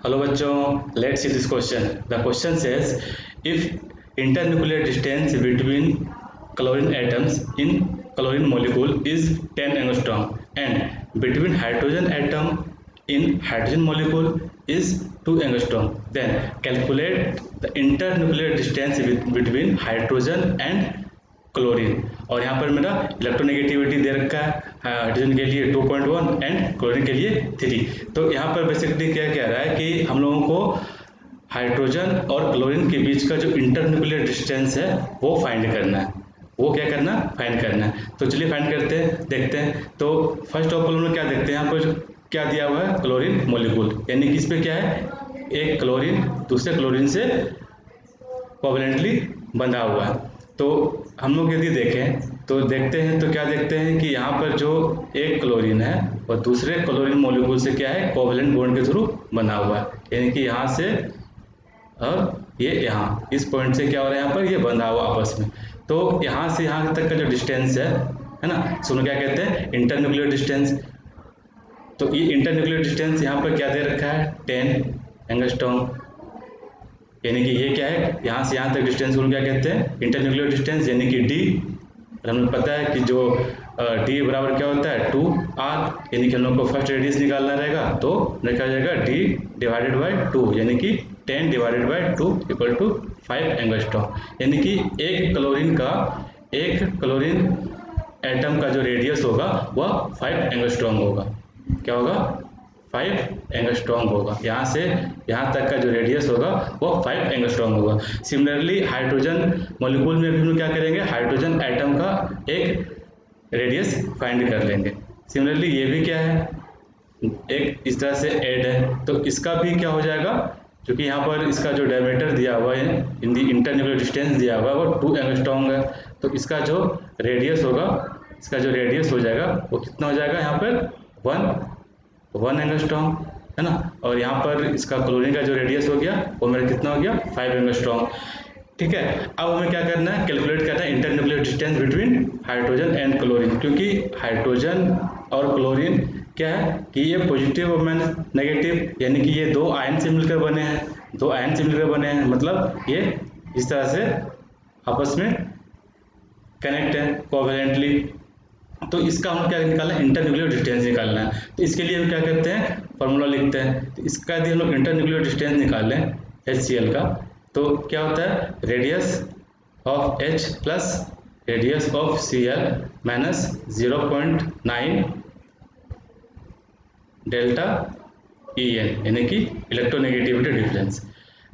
Hello बच्चों, let's see this question. The question says if internuclear distance between chlorine atoms in chlorine molecule is 10 angstrom and between hydrogen atom in hydrogen molecule is 2 angstrom, then calculate the internuclear distance between hydrogen and chlorine. और यहाँ पर मेरा electronegativity दे रखा है hydrogen के लिए 2.1 and chlorine के लिए 3. तो यहाँ पर बेसिकली क्या कह रहा है कि हम लोगों को हाइड्रोजन और क्लोरीन के बीच का जो इंटरन्यूक्लियर डिस्टेंस है वो फाइंड करना है. वो क्या करना, फाइंड करना है. तो चलिए फाइंड करते हैं, देखते हैं. तो फर्स्ट ऑफ ऑल हम लोग क्या देखते हैं, यहाँ पर क्या दिया हुआ है, क्लोरीन मोलिक्यूल, यानी कि इस पर क्या है, एक क्लोरीन दूसरे क्लोरीन से कोवलेंटली बंधा हुआ है. तो हम लोग यदि देखें तो देखते हैं तो क्या देखते हैं कि यहाँ पर जो एक क्लोरीन है और दूसरे क्लोरीन मॉलिक्यूल से क्या है, कोवलेंट बॉन्ड के थ्रू बना हुआ है. यानी कि यहाँ से और ये यहाँ इस पॉइंट से क्या हो रहा है, यहाँ पर ये बंधा हुआ आपस में. तो यहाँ से यहाँ तक का जो डिस्टेंस है ना, सुनो क्या कहते हैं, इंटरन्यूक्लियर डिस्टेंस. तो ये इंटरन्यूक्लियर डिस्टेंस यहाँ पर क्या दे रखा है, 10 एंगस्ट्रॉम. यानी कि ये क्या है, यहाँ से यहाँ तक डिस्टेंस को क्या कहते हैं, इंटरन्यूक्लियर डिस्टेंस, यानी कि डी. और हमें पता है कि जो डी बराबर क्या होता है, 2r. यानी कि हम लोग को फर्स्ट रेडियस निकालना रहेगा तो निकल जाएगा डी डिवाइडेड बाई 2, यानी कि 10 divided by 2 equal to 5 angstrom. यानी कि एक क्लोरीन एटम का जो रेडियस होगा वह 5 एंगस्ट्रॉम होगा. क्या होगा, 5 एंगस्ट्रॉम होगा. यहाँ से यहाँ तक का जो रेडियस होगा वो 5 एंगस्ट्रॉम होगा. सिमिलरली हाइड्रोजन मॉलिक्यूल में भी हम लोग क्या करेंगे, हाइड्रोजन एटम का एक रेडियस फाइंड कर लेंगे. सिमिलरली ये भी क्या है, एक इस तरह से ऐड है, तो इसका भी क्या हो जाएगा, क्योंकि यहाँ पर इसका जो डायमीटर दिया हुआ है, इन दी इंटरन्यूक्लियर डिस्टेंस दिया हुआ है वो 2 एंगस्ट्रॉम है. तो इसका जो रेडियस होगा, इसका जो रेडियस हो जाएगा वो कितना हो जाएगा, यहाँ पर 1 एंगस्ट्रॉम है ना. और यहाँ पर इसका क्लोरीन का जो रेडियस हो गया वो मेरा कितना हो गया, 5 एंगस्ट्रॉम. ठीक है. अब हमें क्या करना है, कैलकुलेट करना है internuclear distance between hydrogen and chlorine. क्योंकि हाइड्रोजन और क्लोरीन क्या है कि ये पॉजिटिव और नेगेटिव, यानी कि ये दो आयन से मिलकर बने हैं, मतलब ये इस तरह से आपस में कनेक्ट है कोवैलेंटली. तो इसका हम क्या निकालना है, इंटरन्यूक्लियर डिस्टेंस निकालना है. तो इसके लिए हम क्या करते हैं, फॉर्मूला लिखते हैं. तो इसका यदि हम लोग इंटरन्यूक्लियर डिस्टेंस निकाल लें HCl का, तो क्या होता है, radius of H plus radius of Cl minus 0.9 delta En, यानी कि इलेक्ट्रोनेगेटिविटी डिफरेंस.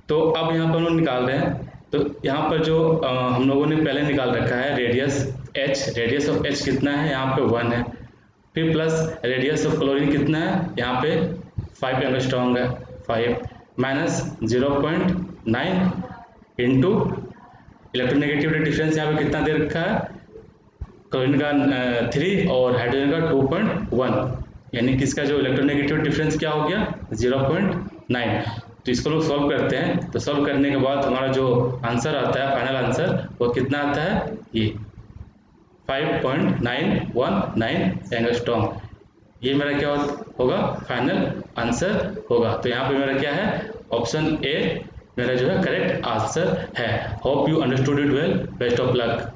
तो अब यहाँ पर हम लोग निकाल रहे हैं. तो यहाँ पर जो हम लोगों ने पहले निकाल रखा है रेडियस ऑफ H कितना है, यहाँ पे 1 है. फिर प्लस रेडियस ऑफ क्लोरीन कितना है, यहाँ पे 5 एंगस्ट्रॉम है, 5 माइनस 0.9 इंटू इलेक्ट्रोनेगेटिविटी डिफरेंस यहाँ पे कितना दे रखा है, क्लोरीन का 3 और हाइड्रोजन का 2.1, यानी कि इसका जो इलेक्ट्रोनेगेटिव डिफरेंस क्या हो गया, 0.9. तो इसको लोग सॉल्व करते हैं. तो सॉल्व करने के बाद हमारा जो आंसर आता है, फाइनल आंसर, वो कितना आता है, ये 5.919 एंगस्ट्रॉम. ये मेरा क्या होगा, फाइनल आंसर होगा. तो यहाँ पे मेरा क्या है, ऑप्शन ए मेरा जो है करेक्ट आंसर है. Hope you understood it well. Best of luck.